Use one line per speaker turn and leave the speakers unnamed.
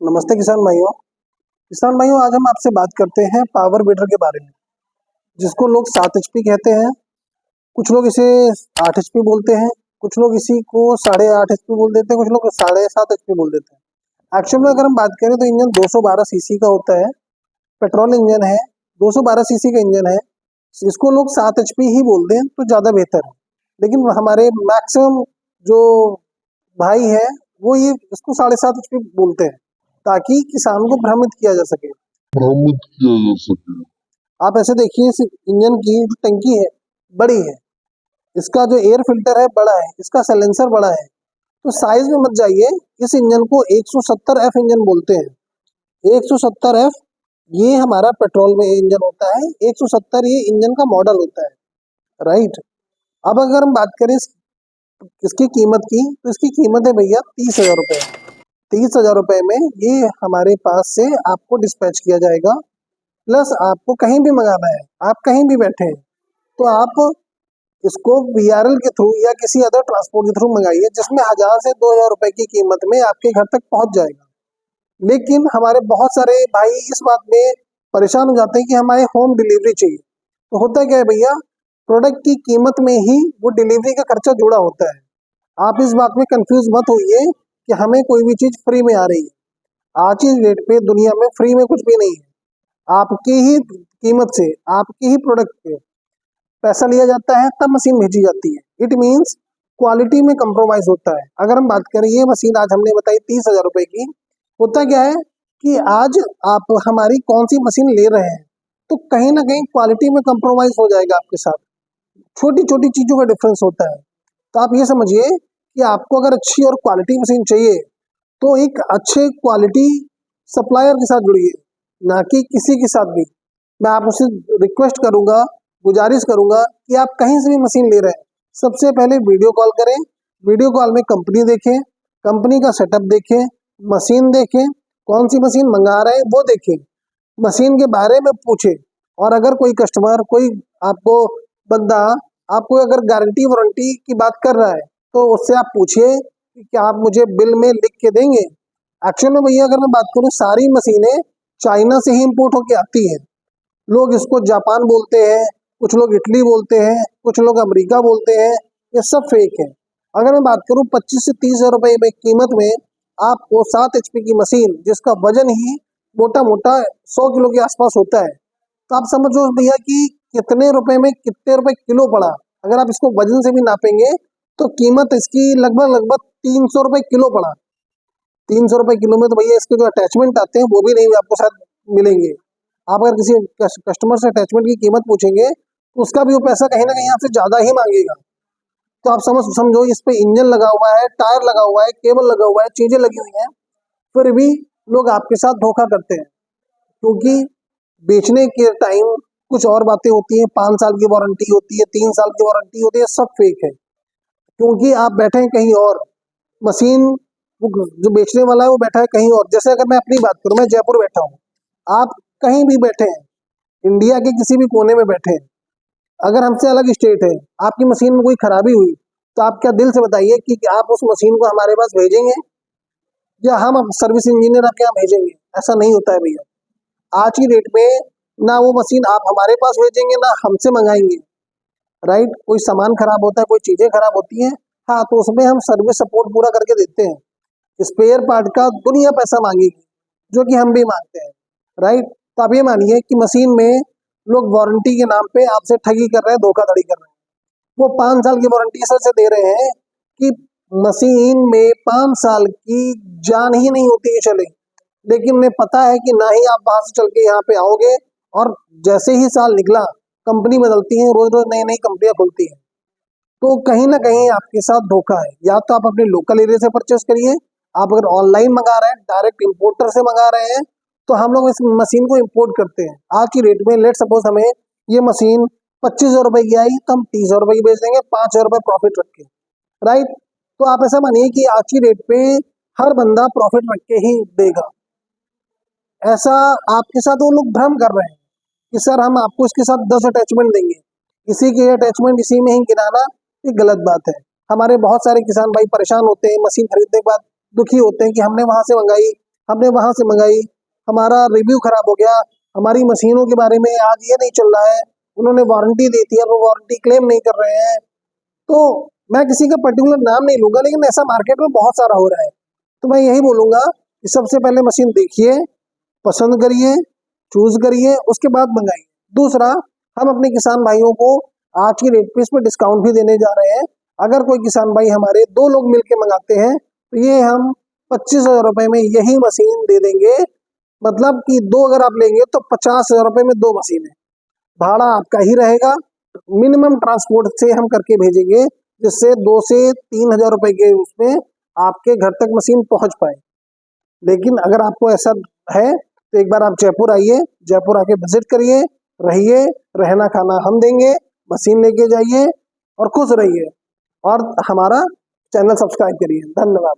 नमस्ते किसान भाइयों आज हम आपसे बात करते हैं पावर बीटर के बारे में, जिसको लोग 7 HP कहते हैं। कुछ लोग इसे 8 HP बोलते हैं, कुछ लोग इसी को 8.5 HP बोल देते हैं, कुछ लोग 7.5 HP बोल देते हैं। एक्चुअल में अगर हम बात करें तो इंजन 212 cc का होता है, पेट्रोल इंजन है, 212 cc का इंजन है। इसको लोग 7 HP ही बोलते हैं तो ज़्यादा बेहतर है। लेकिन हमारे मैक्सिमम जो भाई है वो ये इसको 7.5 HP बोलते हैं, ताकि किसान को भ्रमित किया जा सके। आप ऐसे देखिए, इस इंजन की जो टंकी है बड़ी है, इसका जो एयर फिल्टर है बड़ा है, इसका साइलेंसर बड़ा है। तो साइज में मत जाइए। इस इंजन को 170F इंजन बोलते हैं। 170F ये हमारा पेट्रोल में इंजन होता है, 170 ये इंजन का मॉडल होता है, राइट। अब अगर हम बात करें इसकी कीमत की, तो इसकी कीमत है भैया 30,000 रुपये। 30,000 रुपये में ये हमारे पास से आपको डिस्पैच किया जाएगा। प्लस आपको कहीं भी मंगाना है, आप कहीं भी बैठे हैं, तो आप इसको VRL के थ्रू या किसी अदर ट्रांसपोर्ट के थ्रू मंगाइए, जिसमें 1,000 से 2,000 रुपये की कीमत में आपके घर तक पहुंच जाएगा। लेकिन हमारे बहुत सारे भाई इस बात में परेशान हो जाते हैं कि हमारे होम डिलीवरी चाहिए। तो होता क्या है भैया, प्रोडक्ट की कीमत में ही वो डिलीवरी का खर्चा जुड़ा होता है। आप इस बात में कंफ्यूज मत होइए कि हमें कोई भी चीज़ फ्री में आ रही है। आज की डेट पे दुनिया में फ्री में कुछ भी नहीं है। आपकी ही कीमत से, आपकी ही प्रोडक्ट पे पैसा लिया जाता है, तब मशीन भेजी जाती है। इट मीन्स क्वालिटी में कंप्रोमाइज होता है। अगर हम बात करें, ये मशीन आज हमने बताई 30,000 रुपये की। होता क्या है कि आज आप हमारी कौन सी मशीन ले रहे हैं, तो कहीं ना कहीं क्वालिटी में कंप्रोमाइज हो जाएगा आपके साथ। छोटी छोटी चीज़ों का डिफरेंस होता है। तो आप ये समझिए कि आपको अगर अच्छी और क्वालिटी मशीन चाहिए, तो एक अच्छे क्वालिटी सप्लायर के साथ जुड़िए, ना कि किसी के साथ भी। मैं आपसे रिक्वेस्ट करूंगा, गुजारिश करूंगा कि आप कहीं से भी मशीन ले रहे हैं, सबसे पहले वीडियो कॉल करें। वीडियो कॉल में कंपनी देखें, कंपनी का सेटअप देखें, मशीन देखें, कौन सी मशीन मंगा रहे हैं वो देखें, मशीन के बारे में पूछें। और अगर कोई कस्टमर, कोई आपको बंदा आपको अगर गारंटी वारंटी की बात कर रहा है, तो उससे आप पूछिए कि क्या आप मुझे बिल में लिख के देंगे। एक्चुअल में भैया अगर मैं बात करूँ, सारी मशीनें चाइना से ही इम्पोर्ट होकर आती हैं। लोग इसको जापान बोलते हैं, कुछ लोग इटली बोलते हैं, कुछ लोग अमेरिका बोलते हैं। ये सब फेक है। अगर मैं बात करूं 25 से 30,000 रुपये में कीमत में आपको 7 HP की मशीन, जिसका वजन ही मोटा मोटा 100 किलो के आसपास होता है, तो आप समझो भैया कि कितने रुपए में कितने रुपए किलो पड़ा। अगर आप इसको वजन से भी नापेंगे तो कीमत इसकी लगभग लगभग 300 रुपये किलो पड़ा। 300 रुपये किलो में तो भैया इसके जो अटैचमेंट आते हैं वो भी नहीं आपको शायद मिलेंगे। आप अगर किसी कस्टमर से अटैचमेंट की कीमत पूछेंगे तो उसका भी वो पैसा कहीं ना कहीं आपसे ज़्यादा ही मांगेगा। तो आप समझो इस पे इंजन लगा हुआ है, टायर लगा हुआ है, केबल लगा हुआ है, चीज़ें लगी हुई हैं, फिर भी लोग आपके साथ धोखा करते हैं। क्योंकि बेचने के टाइम कुछ और बातें होती हैं, 5 साल की वारंटी होती है, 3 साल की वारंटी होती है, सब फेक है। क्योंकि आप बैठे हैं कहीं और, मशीन जो बेचने वाला है वो बैठा है कहीं और। जैसे अगर मैं अपनी बात करूं, मैं जयपुर बैठा हूं, आप कहीं भी बैठे हैं, इंडिया के किसी भी कोने में बैठे हैं, अगर हमसे अलग स्टेट है, आपकी मशीन में कोई खराबी हुई, तो आप क्या दिल से बताइए कि आप उस मशीन को हमारे पास भेजेंगे या हम सर्विस इंजीनियर आपके यहाँ भेजेंगे? ऐसा नहीं होता है भैया। आज की डेट में ना वो मशीन आप हमारे पास भेजेंगे, ना हमसे मंगाएंगे, राइट। कोई सामान खराब होता है, कोई चीज़ें खराब होती हैं, हाँ, तो उसमें हम सर्विस सपोर्ट पूरा करके देते हैं। स्पेयर पार्ट का दुनिया पैसा मांगेगी, जो कि हम भी मांगते हैं, राइट। तो आप ये मानिए कि मशीन में लोग वारंटी के नाम पे आपसे ठगी कर रहे हैं, धोखाधड़ी कर रहे हैं। वो 5 साल की वारंटी सर से दे रहे हैं कि मशीन में 5 साल की जान ही नहीं होती है चले। लेकिन उन्हें पता है कि ना ही आप वहां से चल के यहाँ पे आओगे, और जैसे ही साल निकला कंपनी बदलती है, रोज रोज नई नई कंपनियां खुलती हैं। तो कहीं ना कहीं आपके साथ धोखा है। या तो आप अपने लोकल एरिया से परचेस करिए। आप अगर ऑनलाइन मंगा रहे हैं, डायरेक्ट इंपोर्टर से मंगा रहे हैं, तो हम लोग इस मशीन को इंपोर्ट करते हैं। आज की रेट में लेट सपोज हमें ये मशीन 25,000 रुपये की आई, तो हम 30,000 रुपये की बेच देंगे, 5,000 रुपये प्रॉफिट रख के, राइट। तो आप ऐसा मानिए कि आज की रेट पे हर बंदा प्रॉफिट रख के ही देगा। ऐसा आपके साथ वो लोग भ्रम कर रहे हैं कि सर हम आपको इसके साथ 10 अटैचमेंट देंगे, इसी के अटैचमेंट इसी में ही गिराना, ये गलत बात है। हमारे बहुत सारे किसान भाई परेशान होते हैं, मशीन खरीदने के बाद दुखी होते हैं कि हमने वहां से मंगाई, हमने वहां से मंगाई, हमारा रिव्यू खराब हो गया, हमारी मशीनों के बारे में आज ये नहीं चल रहा है, उन्होंने वारंटी दी थी, अब वो वारंटी क्लेम नहीं कर रहे हैं। तो मैं किसी का पर्टिकुलर नाम नहीं लूंगा, लेकिन ऐसा मार्केट में बहुत सारा हो रहा है। तो मैं यही बोलूंगा कि सबसे पहले मशीन देखिए, पसंद करिए, चूज करिए, उसके बाद मंगाइए। दूसरा, हम अपने किसान भाइयों को आज की रेट पे इस पर डिस्काउंट भी देने जा रहे हैं। अगर कोई किसान भाई हमारे 2 लोग मिलके मंगाते हैं तो ये हम 25,000 रुपए में यही मशीन दे देंगे। मतलब कि 2 अगर आप लेंगे तो 50,000 रुपए में 2 मशीन है। भाड़ा आपका ही रहेगा, मिनिमम ट्रांसपोर्ट से हम करके भेजेंगे, जिससे 2 से 3,000 रुपए के उसमें आपके घर तक मशीन पहुंच पाए। लेकिन अगर आपको ऐसा है तो एक बार आप जयपुर आइए, जयपुर आके विजिट करिए, रहिए, रहना खाना हम देंगे, मशीन लेके जाइए और खुश रहिए, और हमारा चैनल सब्सक्राइब करिए। धन्यवाद।